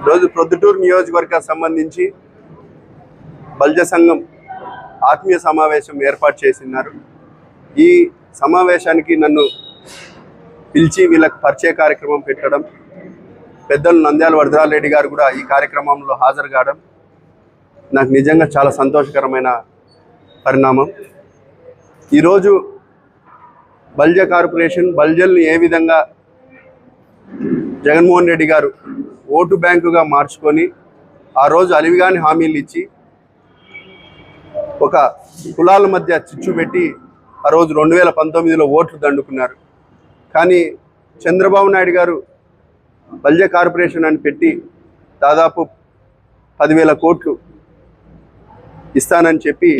రోజు ప్రొద్దుటూరు నియోజకవర్గ సంబంధించి బల్జ సంఘం ఆత్మీయ సమావేశం ఏర్పాటు చేసినారు. ఈ సమావేశానికి నన్ను పిలిచి వీళ్ళకి పరిచయ కార్యక్రమం పెట్టడం, పెద్దలు నంద్యాల వరదరాజరెడ్డి గారు కూడా ఈ కార్యక్రమంలో హాజరు కావడం నాకు నిజంగా చాలా సంతోషకరమైన పరిణామం. ఈరోజు బల్జ కార్పొరేషన్ బల్జల్ని ఏ విధంగా జగన్మోహన్ రెడ్డి గారు ఓటు బ్యాంకుగా మార్చుకొని ఆ రోజు అలివిగాని హామీలు ఇచ్చి ఒక కులాల మధ్య చిచ్చు పెట్టి ఆ రోజు 2019లో ఓట్లు దండుకున్నారు. కానీ చంద్రబాబు నాయుడు గారు బల్జ కార్పొరేషన్ అని పెట్టి దాదాపు 10,000 కోట్లు ఇస్తానని చెప్పి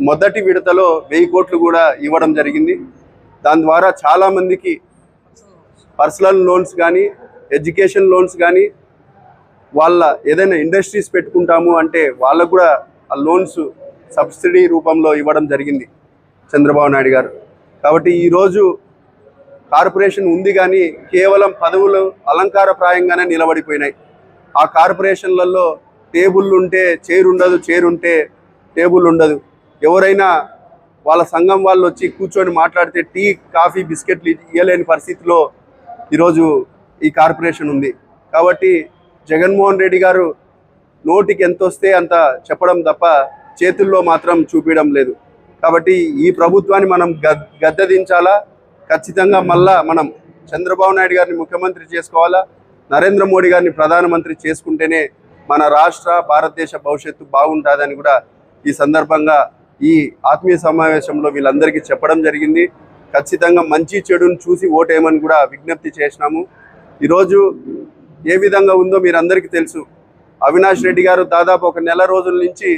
మొదటి విడతలో 1000 కోట్లు కూడా ఇవ్వడం జరిగింది. దాని ద్వారా చాలామందికి పర్సనల్ లోన్స్ కానీ, ఎడ్యుకేషన్ లోన్స్ కానీ, వాళ్ళ ఏదైనా ఇండస్ట్రీస్ పెట్టుకుంటాము అంటే వాళ్ళకు కూడా ఆ లోన్స్ సబ్సిడీ రూపంలో ఇవ్వడం జరిగింది చంద్రబాబు నాయుడు గారు. కాబట్టి ఈరోజు కార్పొరేషన్ ఉంది కానీ కేవలం పదవులు అలంకారప్రాయంగానే నిలబడిపోయినాయి. ఆ కార్పొరేషన్లలో టేబుల్ ఉంటే చైర్ ఉండదు, చైర్ ఉంటే టేబుల్ ఉండదు. ఎవరైనా వాళ్ళ సంఘం వాళ్ళు వచ్చి కూర్చొని మాట్లాడితే టీ, కాఫీ, బిస్కెట్లు ఇవ్వలేని పరిస్థితిలో ఈరోజు ఈ కార్పొరేషన్ ఉంది. కాబట్టి జగన్మోహన్ రెడ్డి గారు నోటికి ఎంత వస్తే అంత చెప్పడం తప్ప చేతుల్లో మాత్రం చూపించడం లేదు. కాబట్టి ఈ ప్రభుత్వాన్ని మనం గద్దెదించాలా. ఖచ్చితంగా మళ్ళా మనం చంద్రబాబు నాయుడు గారిని ముఖ్యమంత్రి చేసుకోవాలా, నరేంద్ర మోడీ గారిని ప్రధానమంత్రి చేసుకుంటేనే మన రాష్ట్ర భారతదేశ భవిష్యత్తు బాగుంటుందని కూడా ఈ సందర్భంగా ఈ ఆత్మీయ సమావేశంలో వీళ్ళందరికీ చెప్పడం జరిగింది. ఖచ్చితంగా మంచి చెడును చూసి ఓటేయమని కూడా విజ్ఞప్తి చేసినాము. ఈరోజు ఏ విధంగా ఉందో మీరందరికీ తెలుసు. అవినాష్ రెడ్డి గారు దాదాపు 1 నెల రోజుల నుంచి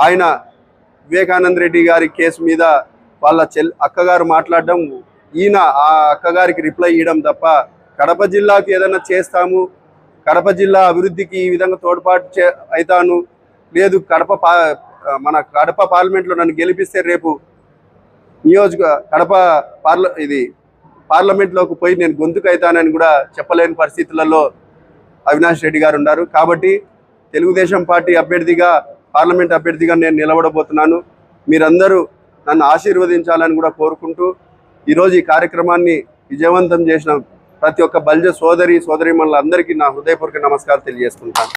ఆయన వివేకానంద రెడ్డి గారి కేసు మీద వాళ్ళ అక్కగారు మాట్లాడడం, ఈయన ఆ అక్కగారికి రిప్లై ఇవ్వడం తప్ప కడప జిల్లాకు ఏదైనా చేస్తాము, కడప జిల్లా అభివృద్ధికి ఈ విధంగా తోడ్పాటు అవుతాను, లేదు మన కడప పార్లమెంట్లో నన్ను గెలిపిస్తే రేపు కడప పార్లమెంట్లోకి పోయి నేను గొంతుకు అవుతానని కూడా చెప్పలేని పరిస్థితులలో అవినాష్ రెడ్డి గారు ఉన్నారు. కాబట్టి తెలుగుదేశం పార్టీ అభ్యర్థిగా, పార్లమెంట్ అభ్యర్థిగా నేను నిలబడబోతున్నాను. మీరందరూ నన్ను ఆశీర్వదించాలని కూడా కోరుకుంటూ ఈరోజు ఈ కార్యక్రమాన్ని విజయవంతం చేసిన ప్రతి ఒక్క బల్జ సోదరీమణులందరికీ నా హృదయపూర్వక నమస్కారం తెలియజేసుకుంటాను.